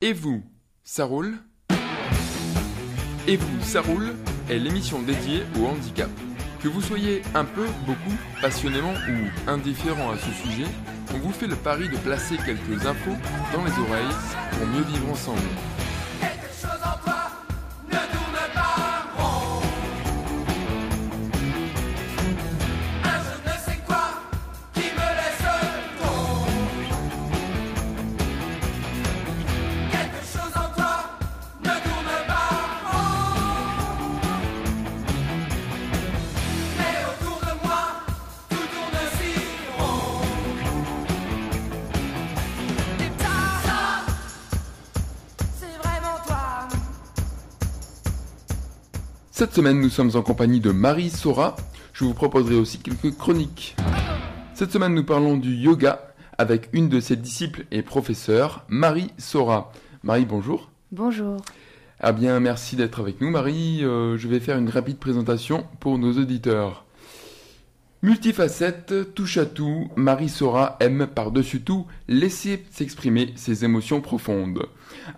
Et vous, ça roule? Et vous, ça roule est l'émission dédiée au handicap. Que vous soyez un peu, beaucoup, passionnément ou indifférent à ce sujet, on vous fait le pari de placer quelques infos dans les oreilles pour mieux vivre ensemble. Quelque chose en toi ne tourne pas rond. Un je ne sais quoi qui me laisse tomber. Quelque chose en toi ne tourne pas rond. Mais autour de moi, tout tourne si rond. Et ça, c'est vraiment toi. Cette semaine, nous sommes en compagnie de Marie Sora. Je vous proposerai aussi quelques chroniques. Cette semaine, nous parlons du yoga avec une de ses disciples et professeurs, Marie Sora. Marie, bonjour. Bonjour. Ah bien, merci d'être avec nous, Marie. Je vais faire une rapide présentation pour nos auditeurs. Multifacette, touche à tout, Marie Sora aime par-dessus tout laisser s'exprimer ses émotions profondes.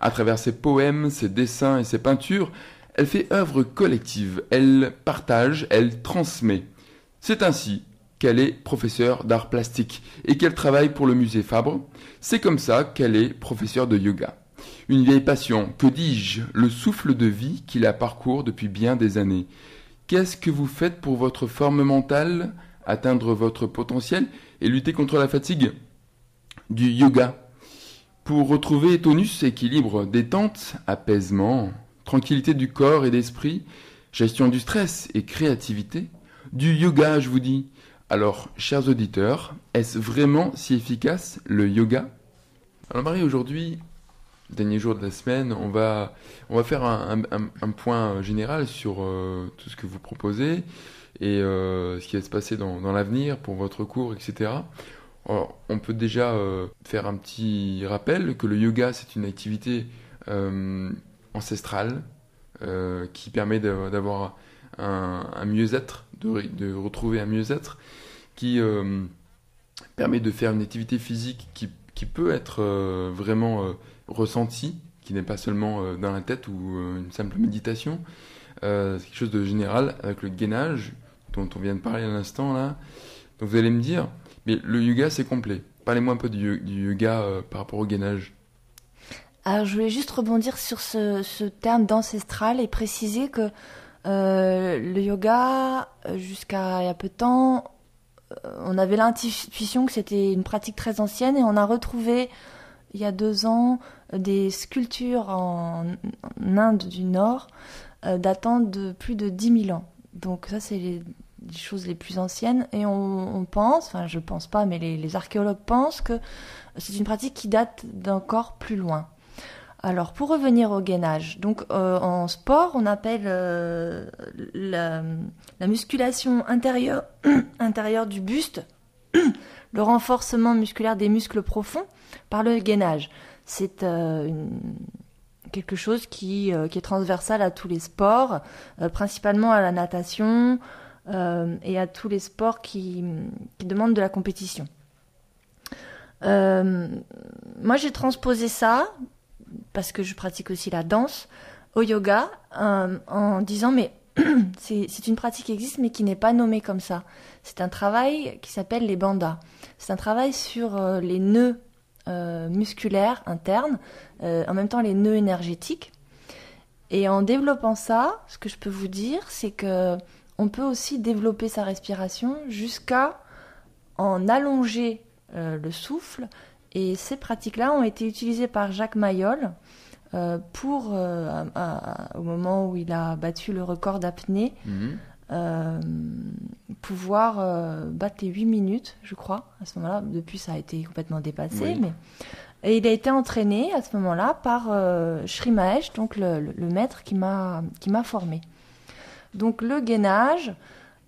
À travers ses poèmes, ses dessins et ses peintures, elle fait œuvre collective, elle partage, elle transmet. C'est ainsi qu'elle est professeure d'art plastique et qu'elle travaille pour le musée Fabre. C'est comme ça qu'elle est professeure de yoga. Une vieille passion, que dis-je, le souffle de vie qui la parcourt depuis bien des années. Qu'est-ce que vous faites pour votre forme mentale, atteindre votre potentiel et lutter contre la fatigue? Du yoga. Pour retrouver tonus, équilibre, détente, apaisement, tranquillité du corps et d'esprit, gestion du stress et créativité. Du yoga, je vous dis. Alors, chers auditeurs, est-ce vraiment si efficace le yoga? Alors Marie, aujourd'hui, dernier jour de la semaine, on va faire un point général sur tout ce que vous proposez et ce qui va se passer dans l'avenir pour votre cours, etc. Alors, on peut déjà faire un petit rappel que le yoga, c'est une activité ancestrale qui permet d'avoir un mieux-être, de retrouver un mieux-être, qui permet de faire une activité physique qui peut être vraiment ressentie, qui n'est pas seulement dans la tête ou une simple méditation. C'est quelque chose de général avec le gainage dont on vient de parler à l'instant là. Donc vous allez me dire, mais le yoga c'est complet. Parlez-moi un peu du yoga par rapport au gainage. Alors, je voulais juste rebondir sur ce terme d'ancestral et préciser que le yoga, jusqu'à il y a peu de temps, on avait l'intuition que c'était une pratique très ancienne et on a retrouvé, il y a 2 ans, des sculptures en Inde du Nord datant de plus de 10 000 ans. Donc ça, c'est les choses les plus anciennes et on pense, enfin je pense pas, mais les archéologues pensent que c'est une pratique qui date d'encore plus loin. Alors, pour revenir au gainage, donc en sport, on appelle la musculation intérieure, intérieure du buste, le renforcement musculaire des muscles profonds par le gainage. C'est quelque chose qui est transversal à tous les sports, principalement à la natation et à tous les sports qui demandent de la compétition. Moi, j'ai transposé ça parce que je pratique aussi la danse, au yoga, en disant mais c'est une pratique qui existe mais qui n'est pas nommée comme ça. C'est un travail qui s'appelle les bandhas. C'est un travail sur les nœuds musculaires internes, en même temps les nœuds énergétiques. Et en développant ça, ce que je peux vous dire, c'est que on peut aussi développer sa respiration jusqu'à en allonger le souffle. Et ces pratiques-là ont été utilisées par Jacques Mayol pour, au moment où il a battu le record d'apnée, pouvoir battre les 8 minutes, je crois, à ce moment-là. Depuis, ça a été complètement dépassé. Oui. Et il a été entraîné à ce moment-là par Sri Mahesh, donc le maître qui m'a formé. Donc le gainage,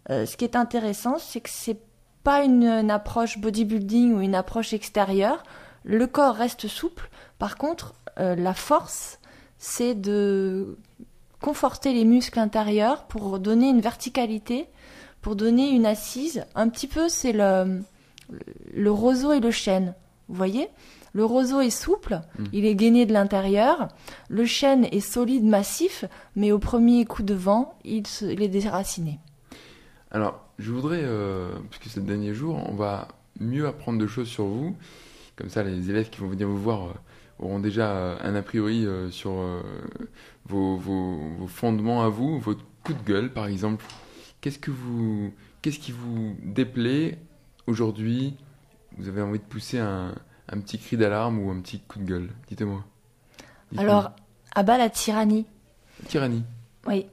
ce qui est intéressant, c'est que c'est pas une approche bodybuilding ou une approche extérieure. Le corps reste souple. Par contre, la force, c'est de conforter les muscles intérieurs pour donner une verticalité, pour donner une assise. Un petit peu, c'est le roseau et le chêne. Vous voyez ? Le roseau est souple, Mm. il est gainé de l'intérieur. Le chêne est solide, massif, mais au premier coup de vent, il est déraciné. Alors, je voudrais, puisque c'est le dernier jour, on va mieux apprendre de choses sur vous. Comme ça, les élèves qui vont venir vous voir auront déjà un a priori sur vos fondements à vous, votre coup de gueule, par exemple. Qu'est-ce qui vous déplaît aujourd'hui? Vous avez envie de pousser un petit cri d'alarme ou un petit coup de gueule? Dites-moi. Alors, à bas la tyrannie. Tyrannie. Oui,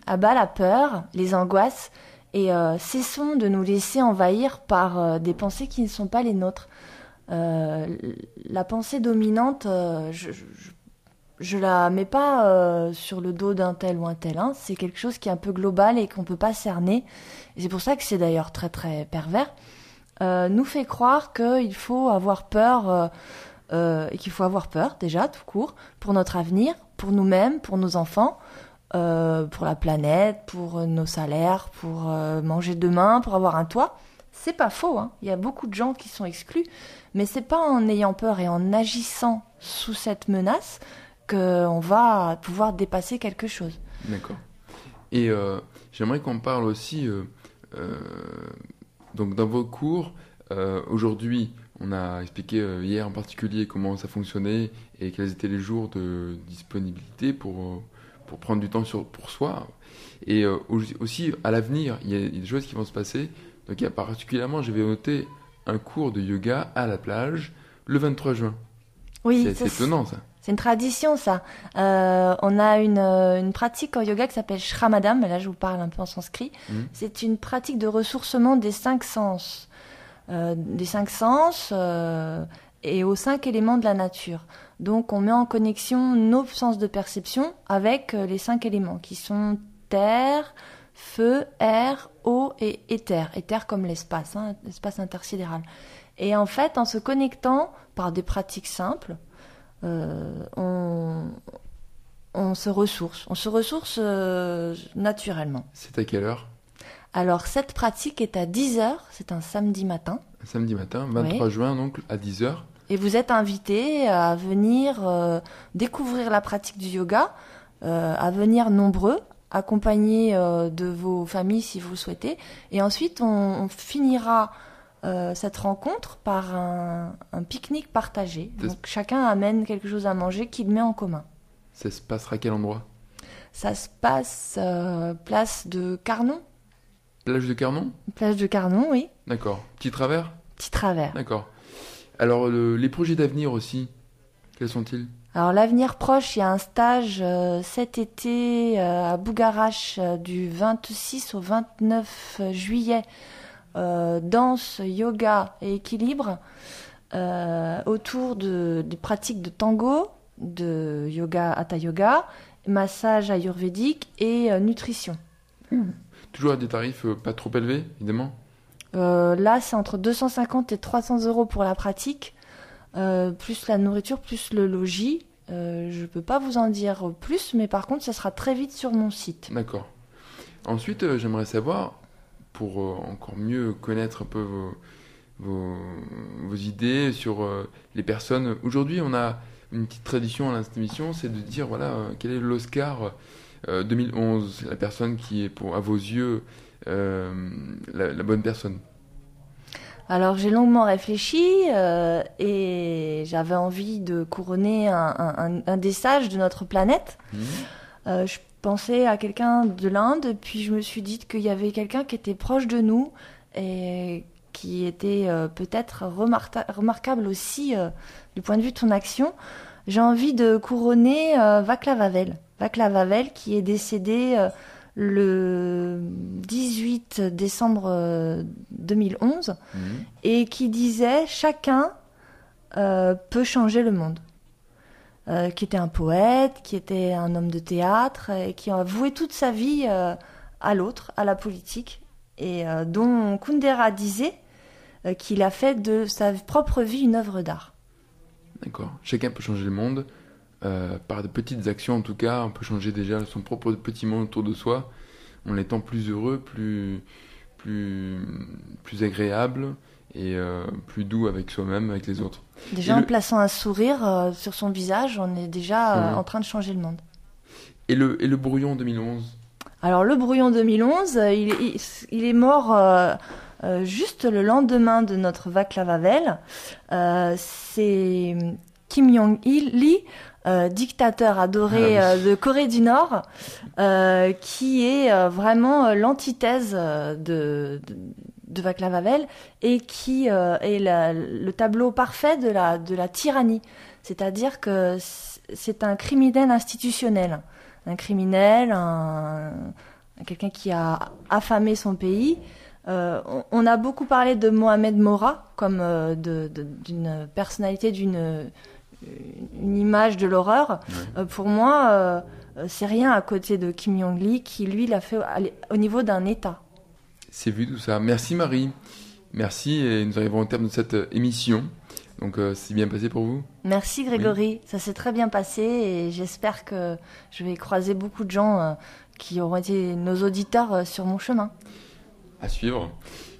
à bas la peur, les angoisses, et cessons de nous laisser envahir par des pensées qui ne sont pas les nôtres. La pensée dominante, je la mets pas sur le dos d'un tel ou un tel. Hein. C'est quelque chose qui est un peu global et qu'on peut pas cerner. Et c'est pour ça que c'est d'ailleurs très très pervers. Nous fait croire qu'il faut avoir peur, et qu'il faut avoir peur déjà tout court pour notre avenir, pour nous-mêmes, pour nos enfants. Pour la planète, pour nos salaires, pour manger demain, pour avoir un toit. C'est pas faux, hein. Il y a beaucoup de gens qui sont exclus, mais c'est pas en ayant peur et en agissant sous cette menace qu'on va pouvoir dépasser quelque chose. D'accord. Et j'aimerais qu'on parle aussi, donc dans vos cours, aujourd'hui, on a expliqué hier en particulier comment ça fonctionnait et quels étaient les jours de disponibilité pour prendre du temps pour soi. Et aussi, à l'avenir, il y a des choses qui vont se passer. Donc, particulièrement, je vais noter un cours de yoga à la plage le 23 juin. Oui, C'est étonnant, ça. c'est une tradition, ça. On a une pratique en yoga qui s'appelle Shramadam. Là, je vous parle un peu en sanskrit. C'est une pratique de ressourcement des 5 sens. Et aux 5 éléments de la nature. Donc on met en connexion nos sens de perception avec les 5 éléments qui sont terre, feu, air, eau et éther. Éther comme l'espace, hein, l'espace intersidéral. Et en fait, en se connectant par des pratiques simples, on se ressource. On se ressource naturellement. C'est à quelle heure? Alors cette pratique est à 10h, c'est un samedi matin. Samedi matin, 23 juin, donc à 10h. Et vous êtes invité à venir découvrir la pratique du yoga, à venir nombreux, accompagnés de vos familles si vous le souhaitez. Et ensuite, on finira cette rencontre par un pique-nique partagé. Donc chacun amène quelque chose à manger qu'il met en commun. Ça se passera à quel endroit? Ça se passe place de Carnon. Plage de Carnon? Plage de Carnon, oui. D'accord. Petit travers? Petit travers. D'accord. Alors, les projets d'avenir aussi, quels sont-ils? Alors, l'avenir proche, il y a un stage cet été à Bougarache du 26 au 29 juillet. Danse, yoga et équilibre autour des pratiques de tango, de yoga, hatha yoga, massage ayurvédique et nutrition. Toujours à des tarifs pas trop élevés, évidemment? Là, c'est entre 250 et 300 euros pour la pratique, plus la nourriture, plus le logis. Je ne peux pas vous en dire plus, mais par contre, ça sera très vite sur mon site. D'accord. Ensuite, j'aimerais savoir, pour encore mieux connaître un peu vos idées sur les personnes. Aujourd'hui, on a une petite tradition à cette émission, c'est de dire, voilà, quel est l'Oscar 2011, la personne qui est, à vos yeux, la bonne personne. Alors j'ai longuement réfléchi et j'avais envie de couronner un des sages de notre planète. Je pensais à quelqu'un de l'Inde, puis je me suis dit qu'il y avait quelqu'un qui était proche de nous et qui était peut-être remarquable aussi du point de vue de son action. J'ai envie de couronner Václav Havel. Václav Havel qui est décédé le 18 décembre 2011 et qui disait « Chacun peut changer le monde ». Qui était un poète, qui était un homme de théâtre et qui a voué toute sa vie à l'autre, à la politique, et dont Kundera disait qu'il a fait de sa propre vie une œuvre d'art. D'accord. Chacun peut changer le monde. Par de petites actions, en tout cas, on peut changer déjà son propre petit monde autour de soi, en étant plus heureux, plus agréable et plus doux avec soi-même, avec les autres. Déjà, en plaçant un sourire sur son visage, on est déjà en train de changer le monde. Et le brouillon 2011 ? Alors, le brouillon 2011, il est mort juste le lendemain de notre Václav Havel. C'est Kim Jong-il, dictateur adoré de Corée du Nord, qui est vraiment l'antithèse de Václav Havel et qui est le tableau parfait de la tyrannie. C'est-à-dire que c'est un criminel institutionnel. Un criminel, quelqu'un qui a affamé son pays. On a beaucoup parlé de Mohamed Morah comme d'une personnalité, d'une image de l'horreur. Ouais. Pour moi, c'est rien à côté de Kim Jong-il qui, lui, l'a fait au niveau d'un État. C'est vu tout ça. Merci Marie. Merci et nous arrivons au terme de cette émission. Donc c'est bien passé pour vous ? Merci Grégory, ça s'est très bien passé et j'espère que je vais croiser beaucoup de gens qui auront été nos auditeurs sur mon chemin. À suivre.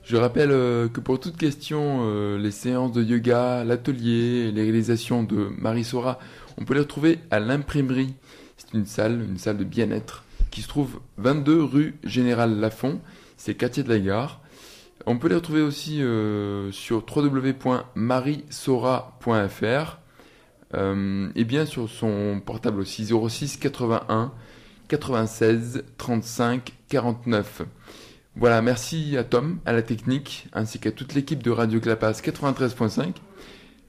Je rappelle que pour toute question, les séances de yoga, l'atelier, les réalisations de Marie Sora, on peut les retrouver à l'imprimerie. C'est une salle de bien-être qui se trouve 22 rue Général Lafont, c'est le quartier de la Gare. On peut les retrouver aussi sur www.mariesora.fr et bien sur son portable aussi 06 81 96 35 49. Voilà, merci à Tom, à la technique, ainsi qu'à toute l'équipe de Radio Clapas 93.5.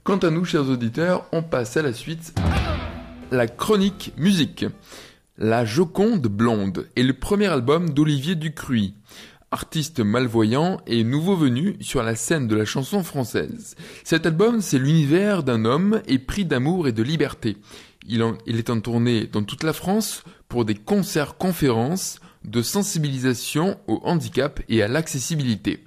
Quant à nous, chers auditeurs, on passe à la suite. La chronique musique. La Joconde blonde est le premier album d'Olivier Ducruy, artiste malvoyant et nouveau venu sur la scène de la chanson française. Cet album, c'est l'univers d'un homme épris d'amour et de liberté. Il est en tournée dans toute la France pour des concerts-conférences de sensibilisation au handicap et à l'accessibilité.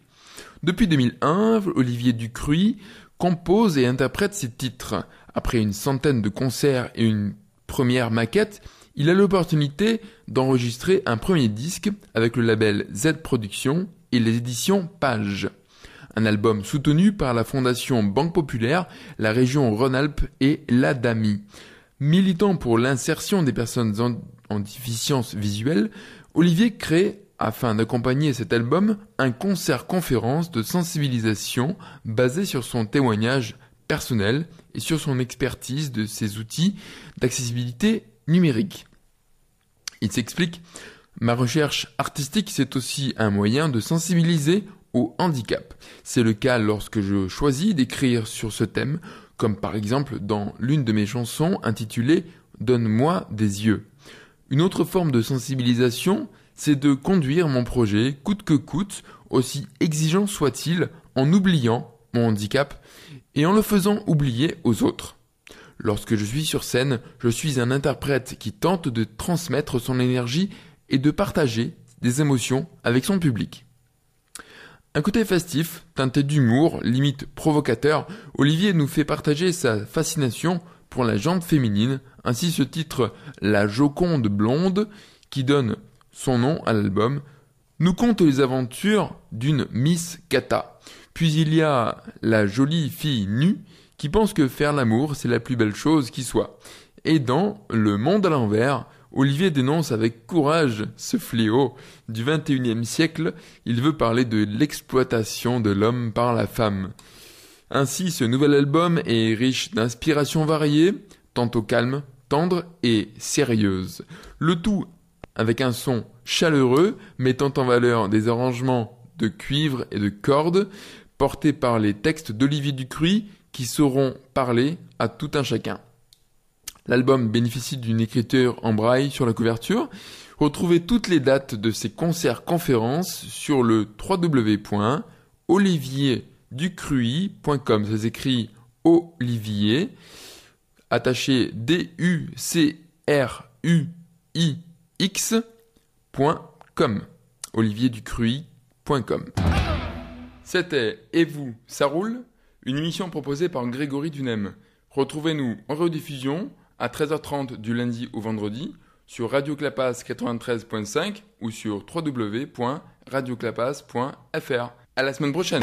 Depuis 2001, Olivier Ducruy compose et interprète ses titres. Après une centaine de concerts et une première maquette, il a l'opportunité d'enregistrer un premier disque avec le label Z Productions et les éditions Page. Un album soutenu par la Fondation Banque Populaire, la région Rhône-Alpes et l'ADAMI. Militant pour l'insertion des personnes en déficience visuelle, Olivier crée, afin d'accompagner cet album, un concert-conférence de sensibilisation basé sur son témoignage personnel et sur son expertise de ses outils d'accessibilité numérique. Il s'explique, ma recherche artistique, c'est aussi un moyen de sensibiliser au handicap. C'est le cas lorsque je choisis d'écrire sur ce thème, comme par exemple dans l'une de mes chansons intitulée « Donne-moi des yeux ». Une autre forme de sensibilisation, c'est de conduire mon projet coûte que coûte, aussi exigeant soit-il, en oubliant mon handicap et en le faisant oublier aux autres. Lorsque je suis sur scène, je suis un interprète qui tente de transmettre son énergie et de partager des émotions avec son public. Un côté festif, teinté d'humour, limite provocateur, Olivier nous fait partager sa fascination pour la jante féminine, ainsi ce titre « La Joconde blonde » qui donne son nom à l'album, nous conte les aventures d'une Miss Cata. Puis il y a la jolie fille nue qui pense que faire l'amour c'est la plus belle chose qui soit. Et dans Le Monde à l'envers, Olivier dénonce avec courage ce fléau du 21e siècle, il veut parler de l'exploitation de l'homme par la femme. Ainsi, ce nouvel album est riche d'inspirations variées, tantôt calmes, tendres et sérieuses. Le tout avec un son chaleureux, mettant en valeur des arrangements de cuivre et de cordes, portés par les textes d'Olivier Ducruy, qui sauront parler à tout un chacun. L'album bénéficie d'une écriture en braille sur la couverture. Retrouvez toutes les dates de ces concerts-conférences sur le www.olivierducruy.com. Ça s'écrit Olivier, attaché DUCRUIX.com. olivierducruy.com. C'était Et vous, ça roule ? Une émission proposée par Grégory Dunem. Retrouvez-nous en rediffusion à 13h30 du lundi au vendredi sur Radio Clapas 93.5 ou sur www.radioclapas.fr. À la semaine prochaine.